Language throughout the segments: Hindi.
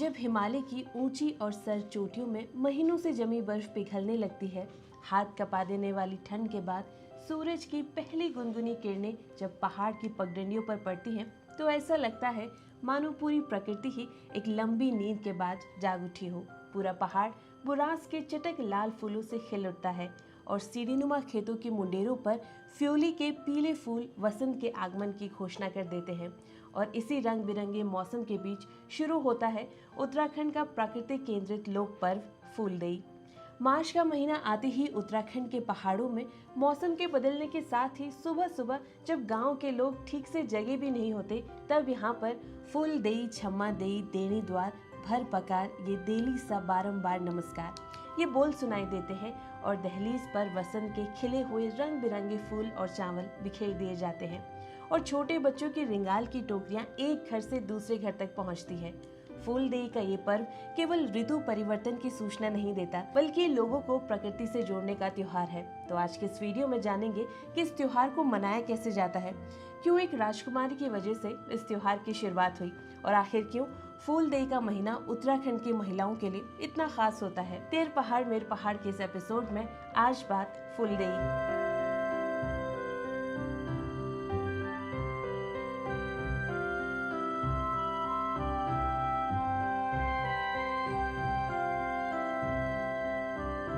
जब हिमालय की ऊंची और सर्द चोटियों में महीनों से जमी बर्फ पिघलने लगती है, हाथ कपा देने वाली ठंड के बाद सूरज की पहली गुनगुनी किरणें जब पहाड़ की पगडंडियों पर पड़ती हैं, तो ऐसा लगता है मानो पूरी प्रकृति ही एक लंबी नींद के बाद जाग उठी हो। पूरा पहाड़ बुरांस के चटक लाल फूलों से खिल उठता है और सीढ़ीनुमा खेतों की मुंडेरों पर फ्योली के पीले फूल वसंत के आगमन की घोषणा कर देते हैं। और इसी रंग बिरंगे मौसम के बीच शुरू होता है उत्तराखंड का प्रकृति केंद्रित लोक पर्व फूलदेई। मार्च का महीना आते ही उत्तराखंड के पहाड़ों में मौसम के बदलने के साथ ही सुबह सुबह जब गांव के लोग ठीक से जगे भी नहीं होते, तब यहाँ पर फूलदेई, छम्मा देई, देणी द्वार, भर पकार, ये देली सा बारंबार नमस्कार, ये बोल सुनाई देते हैं और दहलीज पर वसंत के खिले हुए रंग बिरंगे फूल और चावल बिखेर दिए जाते हैं और छोटे बच्चों की रिंगाल की टोकरियां एक घर से दूसरे घर तक पहुंचती है। फूलदेई का ये पर्व केवल ऋतु परिवर्तन की सूचना नहीं देता, बल्कि लोगों को प्रकृति से जोड़ने का त्योहार है। तो आज के इस वीडियो में जानेंगे कि इस त्योहार को मनाया कैसे जाता है, क्यों एक राजकुमारी की वजह से इस त्योहार की शुरुआत हुई और आखिर क्यों फूलदेई का महीना उत्तराखंड की महिलाओं के लिए इतना खास होता है। तेर पहाड़ मेर पहाड़ के इस एपिसोड में आज बात फूलदेई।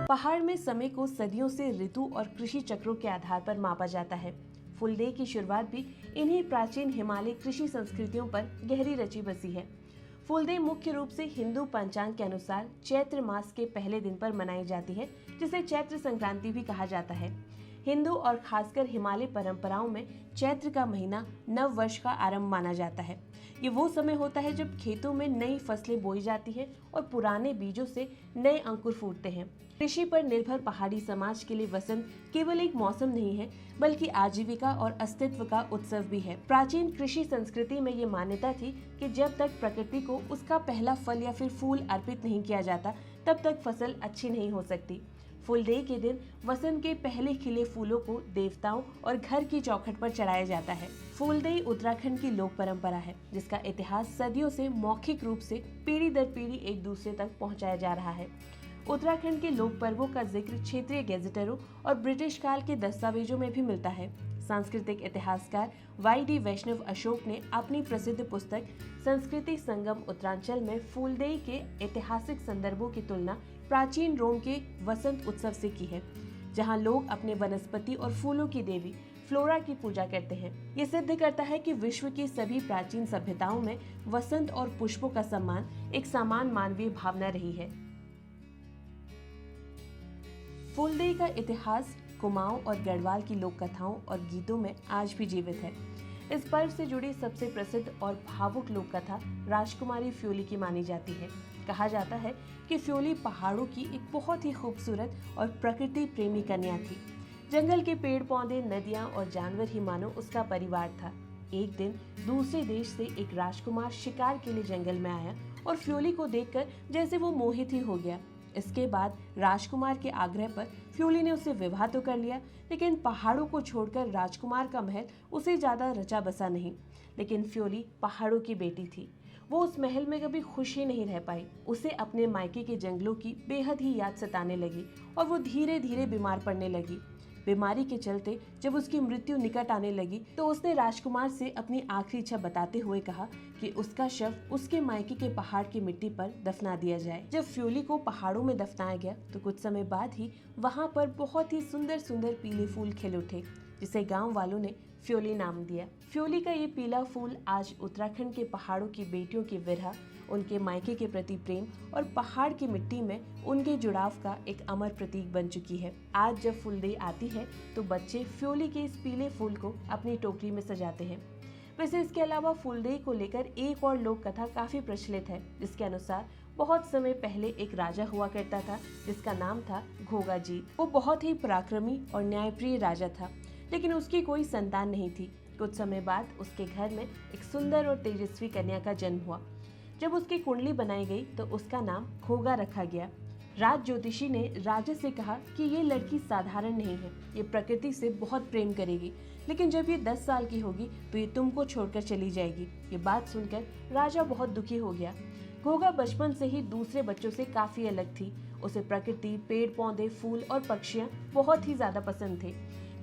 पहाड़ में समय को सदियों से ऋतु और कृषि चक्रों के आधार पर मापा जाता है। फूलदेई की शुरुआत भी इन्हीं प्राचीन हिमालय कृषि संस्कृतियों पर गहरी रची बसी है। फूलदेई मुख्य रूप से हिंदू पंचांग के अनुसार चैत्र मास के पहले दिन पर मनाई जाती है, जिसे चैत्र संक्रांति भी कहा जाता है। हिंदू और खासकर हिमालय परंपराओं में चैत्र का महीना नव वर्ष का आरंभ माना जाता है। ये वो समय होता है जब खेतों में नई फसलें बोई जाती हैं और पुराने बीजों से नए अंकुर फूटते हैं। कृषि पर निर्भर पहाड़ी समाज के लिए वसंत केवल एक मौसम नहीं है, बल्कि आजीविका और अस्तित्व का उत्सव भी है। प्राचीन कृषि संस्कृति में ये मान्यता थी कि जब तक प्रकृति को उसका पहला फल या फिर फूल अर्पित नहीं किया जाता, तब तक फसल अच्छी नहीं हो सकती। फूलदेई के दिन वसंत के पहले खिले फूलों को देवताओं और घर की चौखट पर चढ़ाया जाता है। फूलदेई उत्तराखंड की लोक परंपरा है, जिसका इतिहास सदियों से मौखिक रूप से पीढ़ी दर पीढ़ी एक दूसरे तक पहुंचाया जा रहा है। उत्तराखंड के लोक पर्वों का जिक्र क्षेत्रीय गैजेटरों और ब्रिटिश काल के दस्तावेजों में भी मिलता है। सांस्कृतिक इतिहासकार Y.D. वैष्णव अशोक ने अपनी प्रसिद्ध पुस्तक संस्कृति संगम उत्तरांचल में फूलदेई के ऐतिहासिक संदर्भों की तुलना प्राचीन रोम के वसंत उत्सव से की है, जहां लोग अपने वनस्पति और फूलों की देवी फ्लोरा की पूजा करते हैं। ये सिद्ध करता है कि विश्व की सभी प्राचीन सभ्यताओं में वसंत और पुष्पों का सम्मान एक समान मानवीय भावना रही है। फूलदेई का इतिहास कुमाऊं और गढ़वाल की लोक कथाओं और गीतों में आज भी जीवित है। इस पर्व से जुड़ी सबसे प्रसिद्ध और भावुक लोक कथा राजकुमारी फ्योली की मानी जाती है। कहा जाता है कि फ्योली पहाड़ों की एक बहुत ही खूबसूरत और प्रकृति प्रेमी कन्या थी। जंगल के पेड़ पौधे, नदियां और जानवर ही मानो उसका परिवार था। एक दिन दूसरे देश से एक राजकुमार शिकार के लिए जंगल में आया और फ्योली को देखकर जैसे वो मोहित ही हो गया। इसके बाद राजकुमार के आग्रह पर फ्योली ने उससे विवाह तो कर लिया, लेकिन पहाड़ों को छोड़कर राजकुमार का महल उसे ज्यादा रचा बसा नहीं। लेकिन फ्योली पहाड़ों की बेटी थी, वो उस महल में कभी खुश ही नहीं रह पाई। उसे अपने मायके के जंगलों की बेहद ही याद सताने लगी और वो धीरे धीरे बीमार पड़ने लगी। बीमारी के चलते जब उसकी मृत्यु निकट आने लगी, तो उसने राजकुमार से अपनी आखिरी इच्छा बताते हुए कहा कि उसका शव उसके मायके के पहाड़ की मिट्टी पर दफना दिया जाए। जब फ्योली को पहाड़ों में दफनाया गया, तो कुछ समय बाद ही वहाँ पर बहुत ही सुंदर सुंदर पीले फूल खिल उठे, जिसे गांव वालों ने फ्योली नाम दिया। फ्योली का ये पीला फूल आज उत्तराखंड के पहाड़ों की बेटियों की विरह, उनके मायके के प्रति प्रेम और पहाड़ की मिट्टी में उनके जुड़ाव का एक अमर प्रतीक बन चुकी है। आज जब फूलदेई आती है, तो बच्चे फ्योली के इस पीले फूल को अपनी टोकरी में सजाते हैं। वैसे इसके अलावा फूलदेई को लेकर एक और लोक कथा काफी प्रचलित है, जिसके अनुसार बहुत समय पहले एक राजा हुआ करता था, जिसका नाम था घोगाजीत। वो बहुत ही पराक्रमी और न्यायप्रिय राजा था, लेकिन उसकी कोई संतान नहीं थी। कुछ समय बाद उसके घर में एक सुंदर और तेजस्वी कन्या का जन्म हुआ। जब उसकी कुंडली बनाई गई, तो उसका नाम घोगा रखा गया। राज ज्योतिषी ने राजा से कहा कि ये लड़की साधारण नहीं है, ये प्रकृति से बहुत प्रेम करेगी, लेकिन जब ये 10 साल की होगी तो ये तुमको छोड़कर चली जाएगी। ये बात सुनकर राजा बहुत दुखी हो गया, घोघा बचपन से ही दूसरे बच्चों से काफी अलग थी। उसे प्रकृति, पेड़ पौधे, फूल और पक्षियां बहुत ही ज्यादा पसंद थे।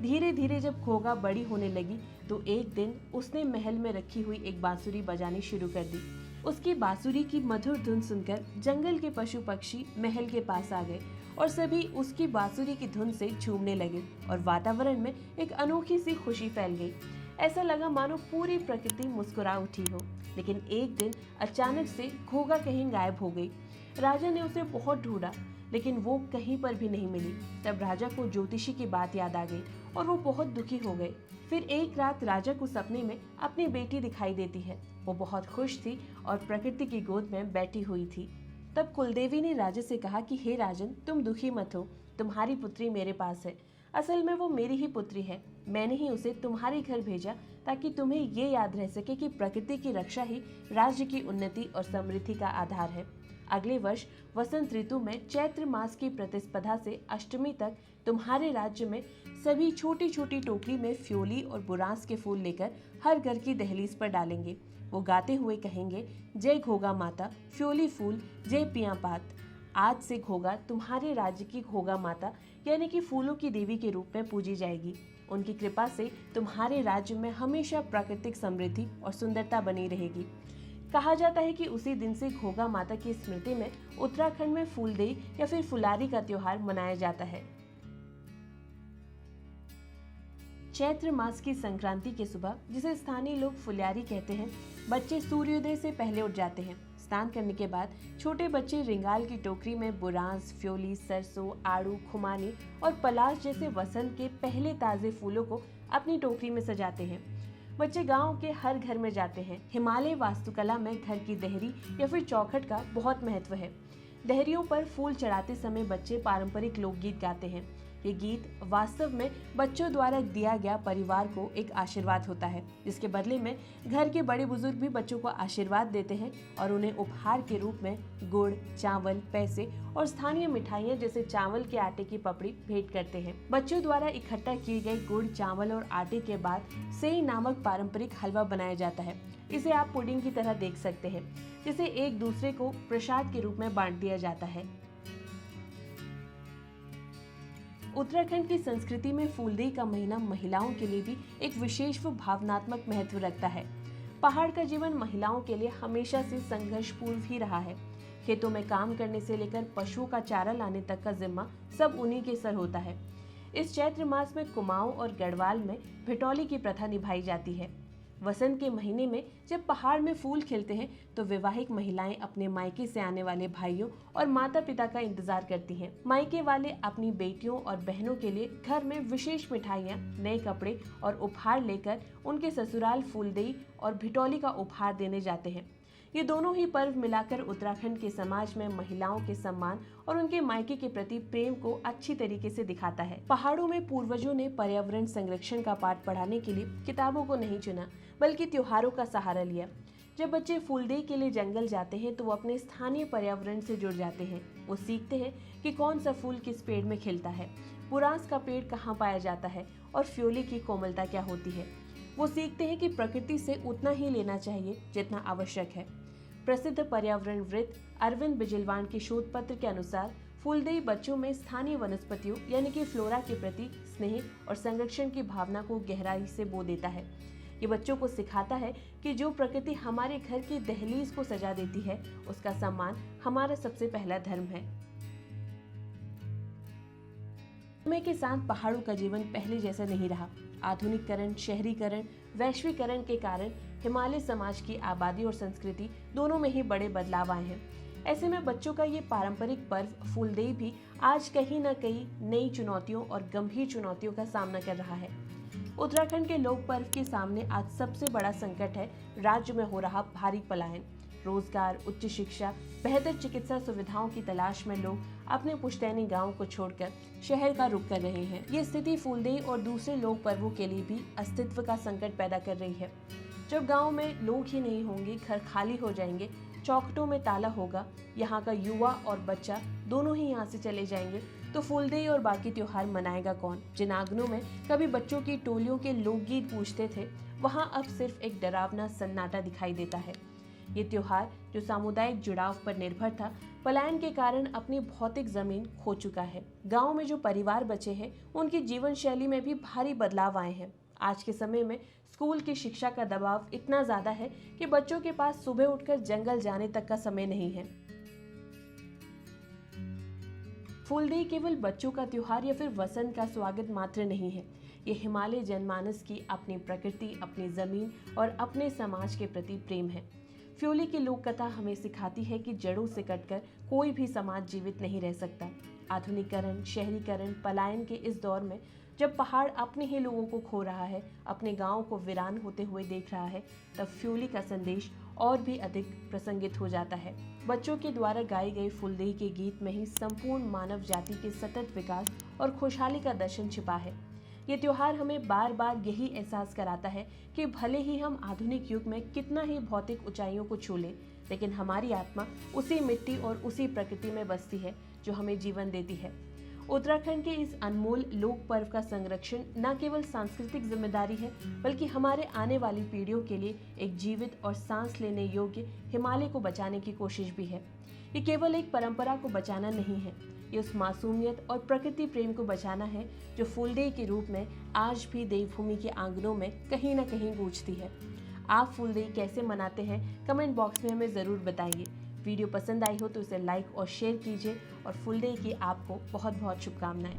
धीरे धीरे जब घोघा बड़ी होने लगी तो एक दिन उसने महल में रखी हुई एक बांसुरी बजानी शुरू कर दी। उसकी बांसुरी की मधुर धुन सुनकर जंगल के पशु पक्षी महल के पास आ गए और सभी उसकी बांसुरी की धुन से झूमने लगे और वातावरण में एक अनोखी सी खुशी फैल गई। ऐसा लगा मानो पूरी प्रकृति मुस्कुरा उठी हो। लेकिन एक दिन अचानक से घोघा कहीं गायब हो गई। राजा ने उसे बहुत ढूंढा लेकिन वो कहीं पर भी नहीं मिली। तब राजा को ज्योतिषी की बात याद आ गई और वो बहुत दुखी हो गए। फिर एक रात राजा को सपने में अपनी बेटी दिखाई देती है। वो बहुत खुश थी और प्रकृति की गोद में बैठी हुई थी। तब कुलदेवी ने राजा से कहा कि हे राजन, तुम दुखी मत हो, तुम्हारी पुत्री मेरे पास है। असल में वो मेरी ही पुत्री है। मैंने ही उसे तुम्हारे घर भेजा ताकि तुम्हें ये याद रह सके कि प्रकृति की रक्षा ही राज्य की उन्नति और समृद्धि का आधार है। अगले वर्ष वसंत ऋतु में चैत्र मास की प्रतिस्पर्धा से अष्टमी तक तुम्हारे राज्य में सभी छोटी छोटी टोकरी में फ्योली और बुरांस के फूल लेकर हर घर की दहलीज पर डालेंगे। वो गाते हुए कहेंगे, जय घोघा माता, फ्योली फूल, जय पिया पात। आज से घोघा तुम्हारे राज्य की घोघा माता यानी कि फूलों की देवी के रूप में पूजी जाएगी। उनकी कृपा से तुम्हारे राज्य में हमेशा प्राकृतिक समृद्धि और सुंदरता बनी रहेगी। कहा जाता है कि उसी दिन से घोघा माता की स्मृति में उत्तराखंड में फूलदेई या फिर फुलारी का त्योहार मनाया जाता है। चैत्र मास की संक्रांति की सुबह, जिसे स्थानीय लोग फुल्यारी कहते हैं, बच्चे सूर्योदय से पहले उठ जाते हैं। स्नान करने के बाद छोटे बच्चे रिंगाल की टोकरी में बुरांस, फ्योली, सरसों, आड़ू, खुमानी और पलाश जैसे वसंत के पहले ताजे फूलों को अपनी टोकरी में सजाते हैं। बच्चे गांव के हर घर में जाते हैं। हिमालय वास्तुकला में घर की देहरी या फिर चौखट का बहुत महत्व है। देहरियों पर फूल चढ़ाते समय बच्चे पारंपरिक लोकगीत गाते हैं। ये गीत वास्तव में बच्चों द्वारा दिया गया परिवार को एक आशीर्वाद होता है, जिसके बदले में घर के बड़े बुजुर्ग भी बच्चों को आशीर्वाद देते हैं और उन्हें उपहार के रूप में गुड़, चावल, पैसे और स्थानीय मिठाइयाँ जैसे चावल के आटे की पपड़ी भेंट करते हैं। बच्चों द्वारा इकट्ठा किए गए गुड़, चावल और आटे के बाद सेई नामक पारंपरिक हलवा बनाया जाता है। इसे आप पुडिंग की तरह देख सकते हैं, जिसे एक दूसरे को प्रसाद के रूप में बांट दिया जाता है। उत्तराखंड की संस्कृति में फूलदेई का महीना महिलाओं के लिए भी एक विशेष व भावनात्मक महत्व रखता है। पहाड़ का जीवन महिलाओं के लिए हमेशा से संघर्षपूर्ण ही रहा है। खेतों में काम करने से लेकर पशुओं का चारा लाने तक का जिम्मा सब उन्हीं के सर होता है। इस चैत्र मास में कुमाऊं और गढ़वाल में भिटौली की प्रथा निभाई जाती है। वसंत के महीने में जब पहाड़ में फूल खिलते हैं तो विवाहित महिलाएं अपने मायके से आने वाले भाइयों और माता पिता का इंतजार करती हैं। मायके वाले अपनी बेटियों और बहनों के लिए घर में विशेष मिठाइयाँ, नए कपड़े और उपहार लेकर उनके ससुराल फूलदेई और भिटौली का उपहार देने जाते हैं। ये दोनों ही पर्व मिलाकर उत्तराखंड के समाज में महिलाओं के सम्मान और उनके मायके के प्रति प्रेम को अच्छी तरीके से दिखाता है। पहाड़ों में पूर्वजों ने पर्यावरण संरक्षण का पाठ पढ़ाने के लिए किताबों को नहीं चुना, बल्कि त्योहारों का सहारा लिया। जब बच्चे फूलदेई के लिए जंगल जाते हैं तो वो अपने स्थानीय पर्यावरण से जुड़ जाते हैं। वो सीखते हैं कि कौन सा फूल किस पेड़ में खिलता है, बुरांस का पेड़ कहाँ पाया जाता है और फ्योली की कोमलता क्या होती है। वो सीखते हैं कि प्रकृति से उतना ही लेना चाहिए जितना आवश्यक है। प्रसिद्ध पर्यावरणविद अरविंद बिजलवान के शोध पत्र के अनुसार फूलदेई बच्चों में स्थानीय वनस्पतियों यानी कि फ्लोरा के प्रति स्नेह और संरक्षण की भावना को गहराई से बो देता है। ये बच्चों को सिखाता है कि जो प्रकृति हमारे घर की दहलीज को सजा देती है, उसका सम्मान हमारा सबसे पहला धर्म है। समय के साथ पहाड़ों का जीवन पहले जैसा नहीं रहा। आधुनिकीकरण, शहरीकरण, वैश्वीकरण के कारण हिमालय समाज की आबादी और संस्कृति दोनों में ही बड़े बदलाव आए हैं। ऐसे में बच्चों का ये पारंपरिक पर्व फूलदेई भी आज कहीं न कहीं नई चुनौतियों और गंभीर चुनौतियों का सामना कर रहा है। उत्तराखंड के लोक पर्व के सामने आज सबसे बड़ा संकट है राज्य में हो रहा भारी पलायन। रोजगार, उच्च शिक्षा, बेहतर चिकित्सा सुविधाओं की तलाश में लोग अपने पुश्तैनी गांव को छोड़कर शहर का रुख कर रहे हैं। ये स्थिति फूलदेई और दूसरे लोक पर्वों के लिए भी अस्तित्व का संकट पैदा कर रही है। जब गांव में लोग ही नहीं होंगे, घर खाली हो जाएंगे, चौखटों में ताला होगा, यहाँ का युवा और बच्चा दोनों ही यहाँ से चले जाएंगे, तो फूलदेई और बाकी त्योहार मनाएगा कौन? जिन आंगनों में कभी बच्चों की टोलियों के लोकगीत गूंजते थे, वहाँ अब सिर्फ एक डरावना सन्नाटा दिखाई देता है। ये त्योहार जो सामुदायिक जुड़ाव पर निर्भर था, पलायन के कारण अपनी भौतिक जमीन खो चुका है। गांव में जो परिवार बचे हैं, उनकी जीवन शैली में भी भारी बदलाव आए हैं। आज के समय में स्कूल की शिक्षा का दबाव इतना ज्यादा है कि बच्चों के पास सुबह उठकर जंगल जाने तक का समय नहीं है। फूलदेई केवल बच्चों का त्योहार या फिर वसंत का स्वागत मात्र नहीं है। ये हिमालय जनमानस की अपनी प्रकृति, अपनी जमीन और अपने समाज के प्रति प्रेम है। फ्योली की लोक कथा हमें सिखाती है कि जड़ों से कटकर कोई भी समाज जीवित नहीं रह सकता। आधुनिकीकरण, शहरीकरण, पलायन के इस दौर में जब पहाड़ अपने ही लोगों को खो रहा है, अपने गांव को वीरान होते हुए देख रहा है, तब फ्योली का संदेश और भी अधिक प्रसंगित हो जाता है। बच्चों के द्वारा गाए गए फूलदेई के गीत में ही संपूर्ण मानव जाति के सतत विकास और खुशहाली का दर्शन छिपा है। ये त्योहार हमें बार बार यही एहसास कराता है कि भले ही हम आधुनिक युग में कितना ही भौतिक ऊंचाइयों को छू लें, लेकिन हमारी आत्मा उसी मिट्टी और उसी प्रकृति में बसती है जो हमें जीवन देती है। उत्तराखंड के इस अनमोल लोक पर्व का संरक्षण न केवल सांस्कृतिक जिम्मेदारी है, बल्कि हमारे आने वाली पीढ़ियों के लिए एक जीवित और सांस लेने योग्य हिमालय को बचाने की कोशिश भी है। ये केवल एक परंपरा को बचाना नहीं है, ये उस मासूमियत और प्रकृति प्रेम को बचाना है जो फूलदेई के रूप में आज भी देवभूमि के आंगनों में कहीं न कहीं गूंजती है। आप फूलदेई कैसे मनाते हैं, कमेंट बॉक्स में हमें ज़रूर बताइए। वीडियो पसंद आई हो तो इसे लाइक और शेयर कीजिए और फूलदेई की आपको बहुत बहुत शुभकामनाएं।